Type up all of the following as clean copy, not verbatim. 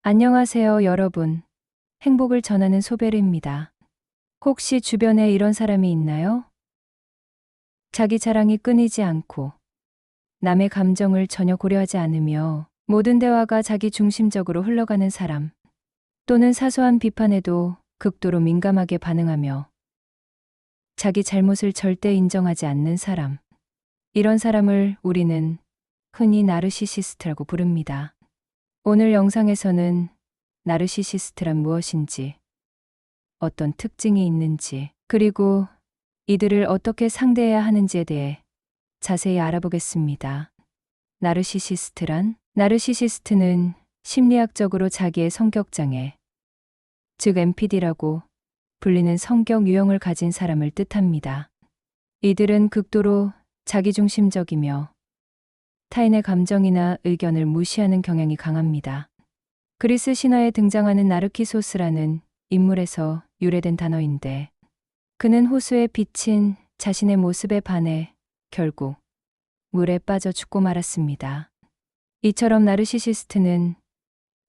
안녕하세요, 여러분. 행복을 전하는 소베르입니다. 혹시 주변에 이런 사람이 있나요? 자기 자랑이 끊이지 않고 남의 감정을 전혀 고려하지 않으며 모든 대화가 자기 중심적으로 흘러가는 사람, 또는 사소한 비판에도 극도로 민감하게 반응하며 자기 잘못을 절대 인정하지 않는 사람. 이런 사람을 우리는 흔히 나르시시스트라고 부릅니다. 오늘 영상에서는 나르시시스트란 무엇인지, 어떤 특징이 있는지, 그리고 이들을 어떻게 상대해야 하는지에 대해 자세히 알아보겠습니다. 나르시시스트는 심리학적으로 자기의 성격장애, 즉 NPD라고 불리는 성격 유형을 가진 사람을 뜻합니다. 이들은 극도로 자기중심적이며 타인의 감정이나 의견을 무시하는 경향이 강합니다. 그리스 신화에 등장하는 나르키소스라는 인물에서 유래된 단어인데, 그는 호수에 비친 자신의 모습에 반해 결국 물에 빠져 죽고 말았습니다. 이처럼 나르시시스트는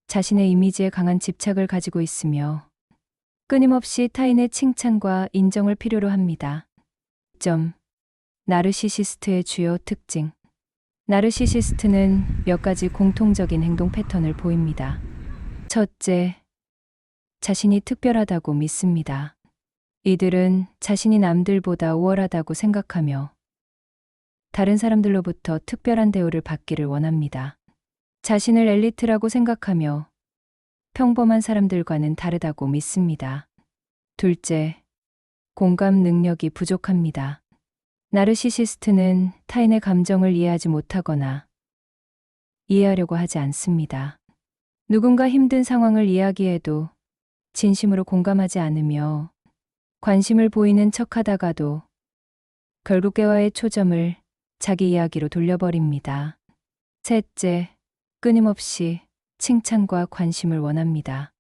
자신의 이미지에 강한 집착을 가지고 있으며 끊임없이 타인의 칭찬과 인정을 필요로 합니다. 나르시시스트의 주요 특징. 나르시시스트는 몇 가지 공통적인 행동 패턴을 보입니다. 첫째, 자신이 특별하다고 믿습니다. 이들은 자신이 남들보다 우월하다고 생각하며 다른 사람들로부터 특별한 대우를 받기를 원합니다. 자신을 엘리트라고 생각하며 평범한 사람들과는 다르다고 믿습니다. 둘째, 공감 능력이 부족합니다. 나르시시스트는 타인의 감정을 이해하지 못하거나 이해하려고 하지 않습니다. 누군가 힘든 상황을 이야기해도 진심으로 공감하지 않으며 관심을 보이는 척하다가도 결국 대화의 초점을 자기 이야기로 돌려버립니다. 셋째, 끊임없이 칭찬과 관심을 원합니다.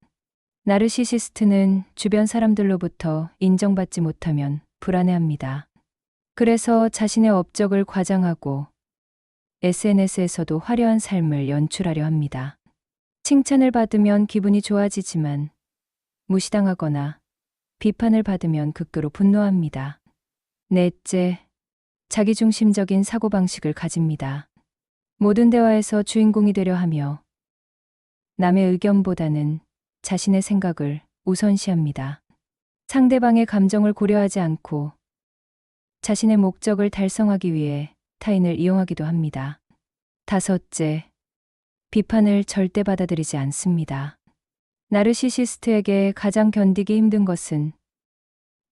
나르시시스트는 주변 사람들로부터 인정받지 못하면 불안해합니다. 그래서 자신의 업적을 과장하고 SNS에서도 화려한 삶을 연출하려 합니다. 칭찬을 받으면 기분이 좋아지지만 무시당하거나 비판을 받으면 극도로 분노합니다. 넷째, 자기중심적인 사고방식을 가집니다. 모든 대화에서 주인공이 되려 하며 남의 의견보다는 자신의 생각을 우선시합니다. 상대방의 감정을 고려하지 않고 자신의 목적을 달성하기 위해 타인을 이용하기도 합니다. 다섯째, 비판을 절대 받아들이지 않습니다. 나르시시스트에게 가장 견디기 힘든 것은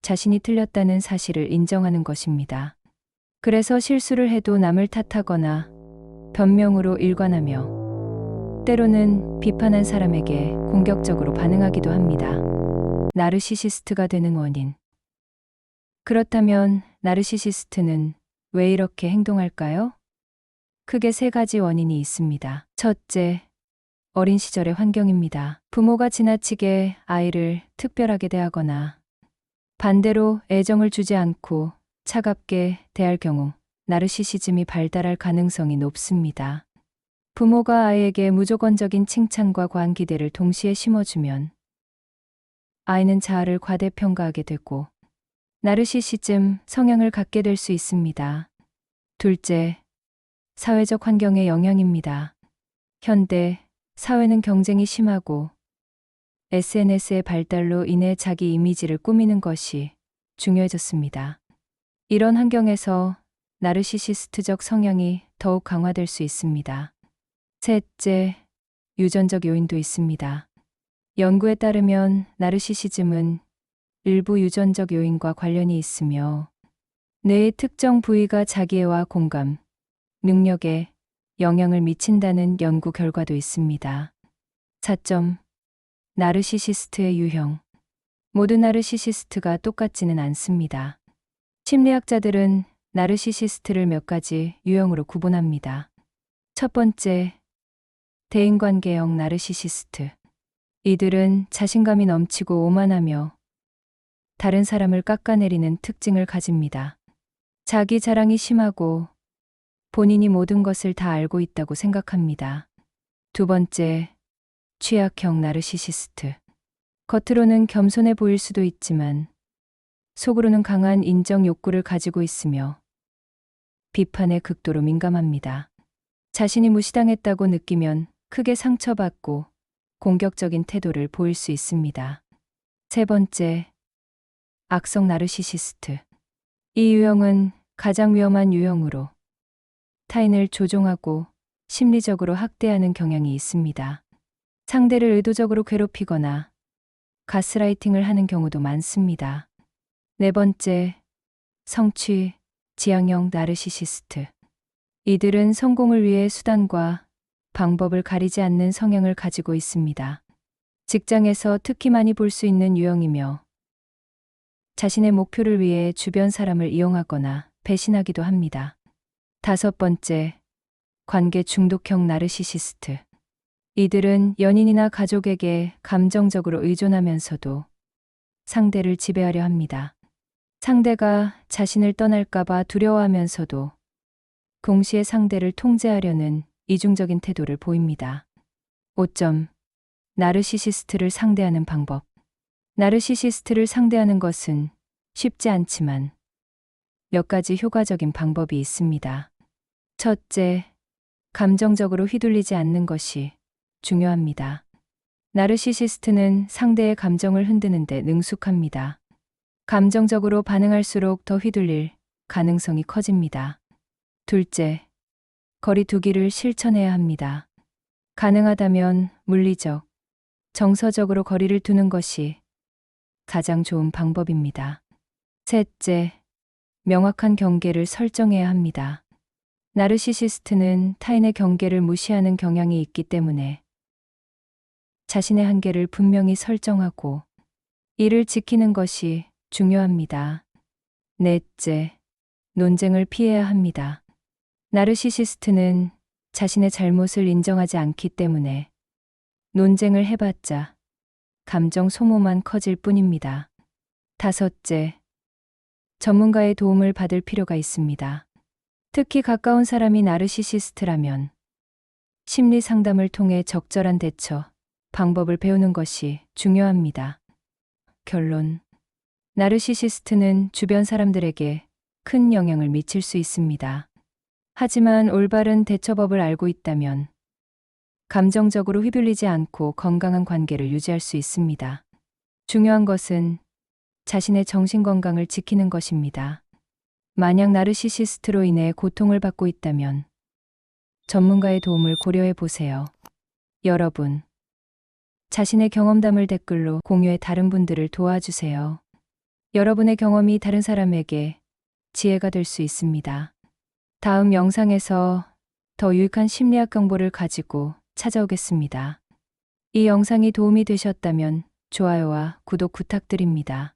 자신이 틀렸다는 사실을 인정하는 것입니다. 그래서 실수를 해도 남을 탓하거나 변명으로 일관하며 때로는 비판한 사람에게 공격적으로 반응하기도 합니다. 나르시시스트가 되는 원인. 그렇다면 나르시시스트는 왜 이렇게 행동할까요? 크게 세 가지 원인이 있습니다. 첫째, 어린 시절의 환경입니다. 부모가 지나치게 아이를 특별하게 대하거나 반대로 애정을 주지 않고 차갑게 대할 경우 나르시시즘이 발달할 가능성이 높습니다. 부모가 아이에게 무조건적인 칭찬과 과한 기대를 동시에 심어주면 아이는 자아를 과대평가하게 되고 나르시시즘 성향을 갖게 될 수 있습니다. 둘째, 사회적 환경의 영향입니다. 현대 사회는 경쟁이 심하고 SNS의 발달로 인해 자기 이미지를 꾸미는 것이 중요해졌습니다. 이런 환경에서 나르시시스트적 성향이 더욱 강화될 수 있습니다. 셋째, 유전적 요인도 있습니다. 연구에 따르면 나르시시즘은 일부 유전적 요인과 관련이 있으며 뇌의 특정 부위가 자기애와 공감, 능력에 영향을 미친다는 연구 결과도 있습니다. 4점, 나르시시스트의 유형. 모든 나르시시스트가 똑같지는 않습니다. 심리학자들은 나르시시스트를 몇 가지 유형으로 구분합니다. 첫 번째, 대인관계형 나르시시스트. 이들은 자신감이 넘치고 오만하며 다른 사람을 깎아내리는 특징을 가집니다. 자기 자랑이 심하고 본인이 모든 것을 다 알고 있다고 생각합니다. 두 번째, 취약형 나르시시스트. 겉으로는 겸손해 보일 수도 있지만 속으로는 강한 인정 욕구를 가지고 있으며 비판에 극도로 민감합니다. 자신이 무시당했다고 느끼면 크게 상처받고 공격적인 태도를 보일 수 있습니다. 세 번째, 악성 나르시시스트. 이 유형은 가장 위험한 유형으로 타인을 조종하고 심리적으로 학대하는 경향이 있습니다. 상대를 의도적으로 괴롭히거나 가스라이팅을 하는 경우도 많습니다. 네 번째, 성취, 지향형 나르시시스트. 이들은 성공을 위해 수단과 방법을 가리지 않는 성향을 가지고 있습니다. 직장에서 특히 많이 볼 수 있는 유형이며 자신의 목표를 위해 주변 사람을 이용하거나 배신하기도 합니다. 다섯 번째, 관계 중독형 나르시시스트. 이들은 연인이나 가족에게 감정적으로 의존하면서도 상대를 지배하려 합니다. 상대가 자신을 떠날까봐 두려워하면서도 동시에 상대를 통제하려는 이중적인 태도를 보입니다. 5점. 나르시시스트를 상대하는 방법. 나르시시스트를 상대하는 것은 쉽지 않지만 몇 가지 효과적인 방법이 있습니다. 첫째, 감정적으로 휘둘리지 않는 것이 중요합니다. 나르시시스트는 상대의 감정을 흔드는데 능숙합니다. 감정적으로 반응할수록 더 휘둘릴 가능성이 커집니다. 둘째, 거리 두기를 실천해야 합니다. 가능하다면 물리적, 정서적으로 거리를 두는 것이 가장 좋은 방법입니다. 셋째, 명확한 경계를 설정해야 합니다. 나르시시스트는 타인의 경계를 무시하는 경향이 있기 때문에 자신의 한계를 분명히 설정하고 이를 지키는 것이 중요합니다. 넷째, 논쟁을 피해야 합니다. 나르시시스트는 자신의 잘못을 인정하지 않기 때문에 논쟁을 해봤자 감정 소모만 커질 뿐입니다. 다섯째, 전문가의 도움을 받을 필요가 있습니다. 특히 가까운 사람이 나르시시스트라면 심리 상담을 통해 적절한 대처, 방법을 배우는 것이 중요합니다. 결론. 나르시시스트는 주변 사람들에게 큰 영향을 미칠 수 있습니다. 하지만 올바른 대처법을 알고 있다면 감정적으로 휘둘리지 않고 건강한 관계를 유지할 수 있습니다. 중요한 것은 자신의 정신 건강을 지키는 것입니다. 만약 나르시시스트로 인해 고통을 받고 있다면 전문가의 도움을 고려해 보세요. 여러분, 자신의 경험담을 댓글로 공유해 다른 분들을 도와주세요. 여러분의 경험이 다른 사람에게 지혜가 될 수 있습니다. 다음 영상에서 더 유익한 심리학 정보를 가지고 찾아오겠습니다. 이 영상이 도움이 되셨다면 좋아요와 구독 부탁드립니다.